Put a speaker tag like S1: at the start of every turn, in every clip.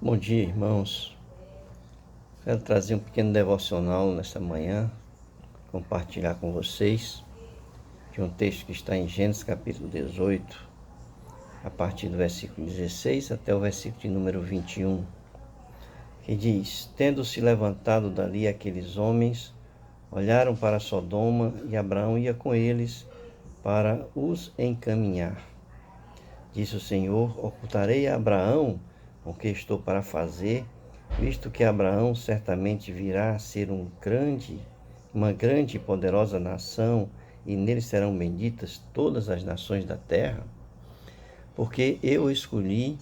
S1: Bom dia, irmãos. Quero trazer um pequeno devocional nesta manhã, compartilhar com vocês de um texto que está em Gênesis capítulo 18, a partir do versículo 16 até o versículo de número 21, que diz: Tendo-se levantado dali aqueles homens, olharam para Sodoma e Abraão ia com eles para os encaminhar. Disse o Senhor: Ocultarei a Abraão o que estou para fazer, visto que Abraão certamente virá a ser uma grande e poderosa nação, e nele serão benditas todas as nações da terra? Porque eu o escolhi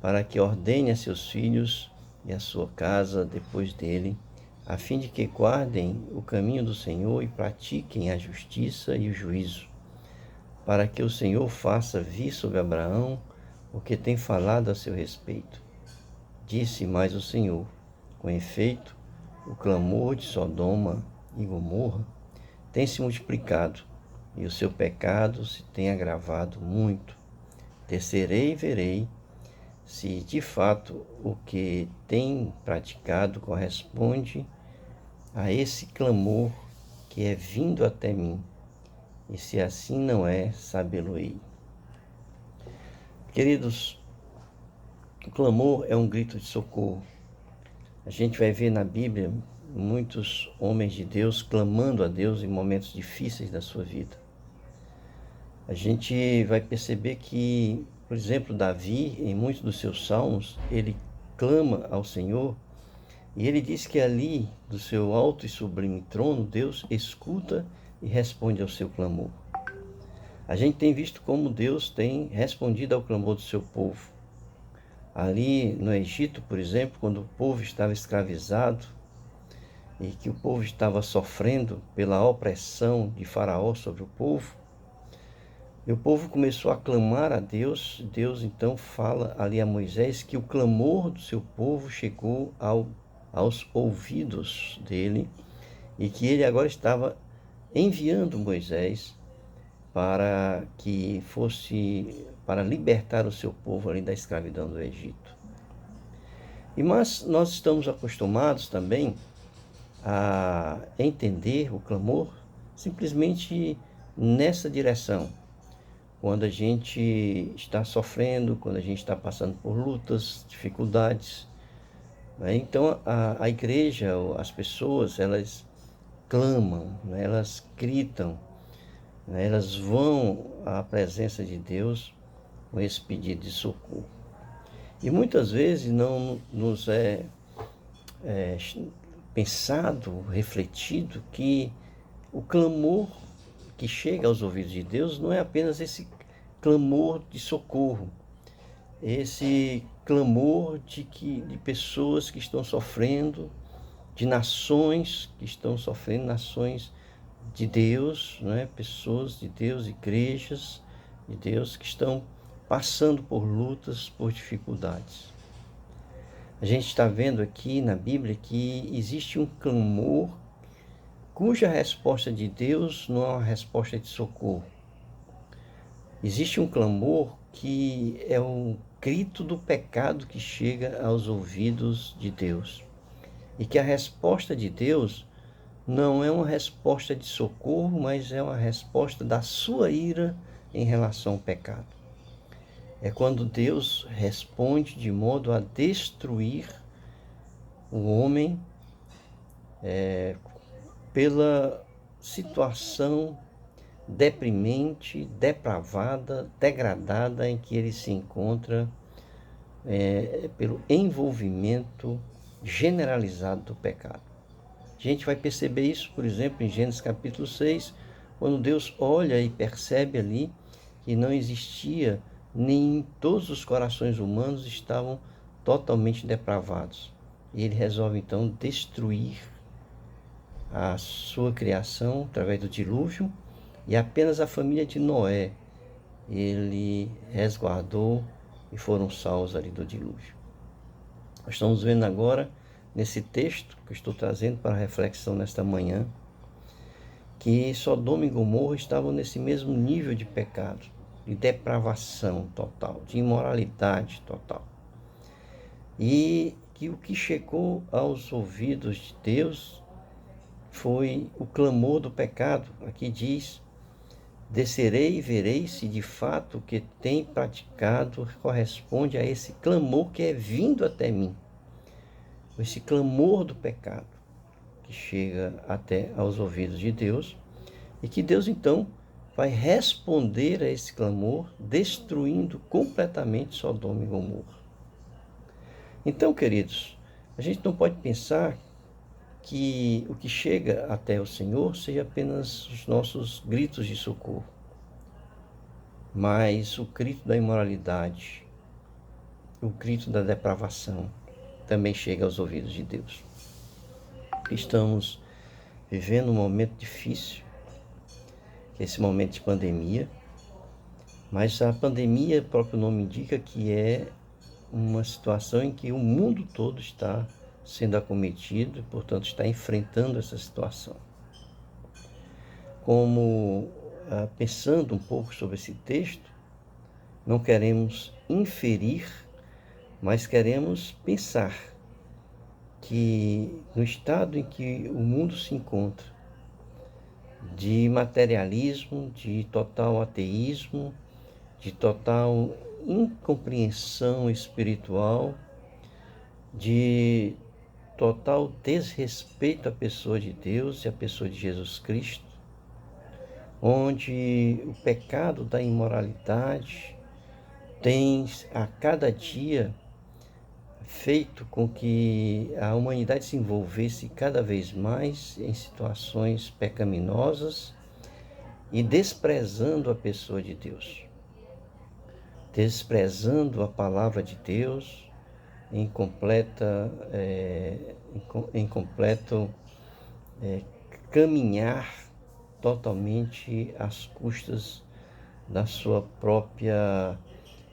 S1: para que ordene a seus filhos e a sua casa depois dele, a fim de que guardem o caminho do Senhor e pratiquem a justiça e o juízo, para que o Senhor faça vir sobre Abraão o que tem falado a seu respeito. Disse mais o Senhor: com efeito, o clamor de Sodoma e Gomorra tem se multiplicado, e o seu pecado se tem agravado muito. Descerei e verei se de fato o que tem praticado corresponde a esse clamor que é vindo até mim, e se assim não é, sabê-lo-ei. Queridos, o clamor é um grito de socorro. A gente vai ver na Bíblia muitos homens de Deus clamando a Deus em momentos difíceis da sua vida. A gente vai perceber que, por exemplo, Davi, em muitos dos seus salmos, ele clama ao Senhor e ele diz que ali, do seu alto e sublime trono, Deus escuta e responde ao seu clamor. A gente tem visto como Deus tem respondido ao clamor do seu povo. Ali no Egito, por exemplo, quando o povo estava escravizado e que o povo estava sofrendo pela opressão de Faraó sobre o povo, e o povo começou a clamar a Deus. Deus então fala ali a Moisés que o clamor do seu povo chegou aos ouvidos dele e que ele agora estava enviando Moisés para que fosse para libertar o seu povo ali da escravidão do Egito. Mas nós estamos acostumados também a entender o clamor simplesmente nessa direção. Quando a gente está sofrendo, quando a gente está passando por lutas, dificuldades, né? Então a igreja, as pessoas, elas clamam, né? Elas gritam, né? Elas vão à presença de Deus com esse pedido de socorro. E muitas vezes não nos é pensado, refletido, que o clamor que chega aos ouvidos de Deus não é apenas esse clamor de socorro, esse clamor de pessoas que estão sofrendo, de nações que estão sofrendo, nações de Deus, né? Pessoas de Deus, igrejas de Deus que estão passando por lutas, por dificuldades. A gente está vendo aqui na Bíblia que existe um clamor cuja resposta de Deus não é uma resposta de socorro. Existe um clamor que é um grito do pecado que chega aos ouvidos de Deus. E que a resposta de Deus não é uma resposta de socorro, mas é uma resposta da sua ira em relação ao pecado. É quando Deus responde de modo a destruir o homem pela situação deprimente, depravada, degradada em que ele se encontra, pelo envolvimento generalizado do pecado. A gente vai perceber isso, por exemplo, em Gênesis capítulo 6, quando Deus olha e percebe ali que não existia, nem todos os corações humanos estavam totalmente depravados. E ele resolve então destruir a sua criação através do dilúvio, e apenas a família de Noé ele resguardou e foram salvos ali do dilúvio. Nós estamos vendo agora, nesse texto que eu estou trazendo para reflexão nesta manhã, que Sodoma e Gomorra estavam nesse mesmo nível de pecado, de depravação total, de imoralidade total. e que o que chegou aos ouvidos de Deus foi o clamor do pecado. Aqui diz: descerei e verei se de fato o que tem praticado corresponde a esse clamor que é vindo até mim. Esse clamor do pecado que chega até aos ouvidos de Deus, e que Deus então vai responder a esse clamor, destruindo completamente Sodoma e Gomorra. Então, queridos, a gente não pode pensar que o que chega até o Senhor seja apenas os nossos gritos de socorro, mas o grito da imoralidade, o grito da depravação também chega aos ouvidos de Deus. Estamos vivendo um momento difícil, esse momento de pandemia, mas a pandemia, o próprio nome indica que é uma situação em que o mundo todo está sendo acometido e, portanto, está enfrentando essa situação. Como, pensando um pouco sobre esse texto, não queremos inferir, mas queremos pensar que no estado em que o mundo se encontra, de materialismo, de total ateísmo, de total incompreensão espiritual, de total desrespeito à pessoa de Deus e à pessoa de Jesus Cristo, onde o pecado da imoralidade tem a cada dia feito com que a humanidade se envolvesse cada vez mais em situações pecaminosas e desprezando a pessoa de Deus, desprezando a palavra de Deus em completo caminhar totalmente às custas da sua própria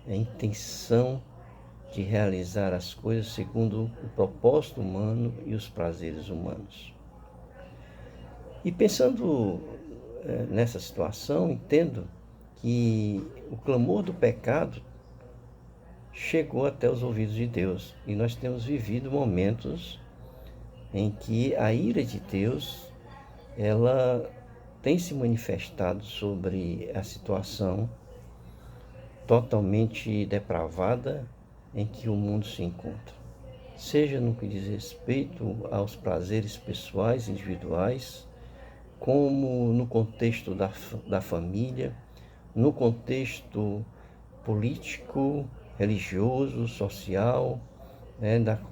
S1: intenção de realizar as coisas segundo o propósito humano e os prazeres humanos. E pensando nessa situação, entendo que o clamor do pecado chegou até os ouvidos de Deus, e nós temos vivido momentos em que a ira de Deus, ela tem se manifestado sobre a situação totalmente depravada em que o mundo se encontra. Seja no que diz respeito aos prazeres pessoais, individuais, como no contexto da família, no contexto político, religioso, social,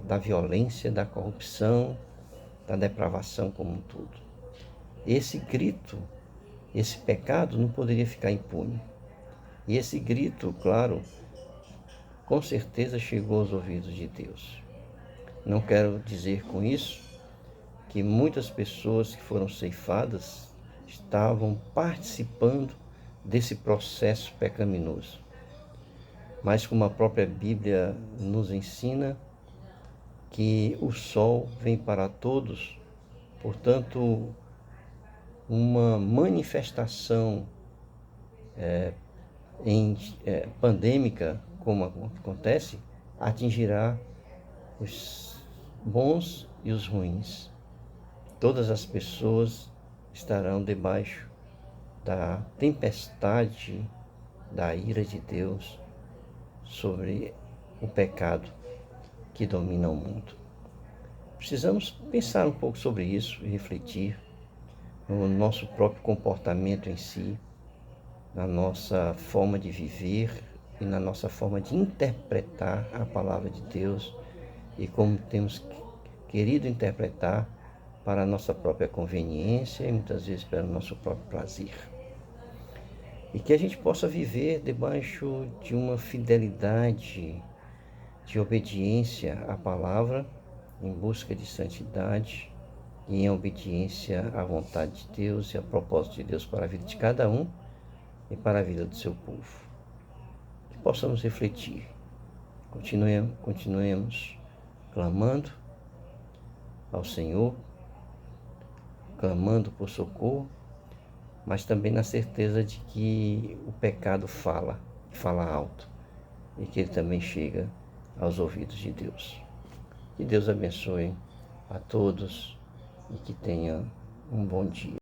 S1: da violência, da corrupção, da depravação como um todo. Esse grito, esse pecado não poderia ficar impune. E esse grito, claro, com certeza chegou aos ouvidos de Deus. Não quero dizer com isso que muitas pessoas que foram ceifadas estavam participando desse processo pecaminoso. Mas como a própria Bíblia nos ensina, que o sol vem para todos, portanto, uma manifestação pandêmica, como acontece, atingirá os bons e os ruins. Todas as pessoas estarão debaixo da tempestade da ira de Deus sobre o pecado que domina o mundo. Precisamos pensar um pouco sobre isso e refletir no nosso próprio comportamento em si, na nossa forma de viver e na nossa forma de interpretar a palavra de Deus e como temos querido interpretar para a nossa própria conveniência e muitas vezes para o nosso próprio prazer. E que a gente possa viver debaixo de uma fidelidade, de obediência à palavra, em busca de santidade e em obediência à vontade de Deus e a propósito de Deus para a vida de cada um e para a vida do seu povo. Que possamos refletir, continuemos clamando ao Senhor, clamando por socorro, mas também na certeza de que o pecado fala alto, e que ele também chega aos ouvidos de Deus. Que Deus abençoe a todos e que tenha um bom dia.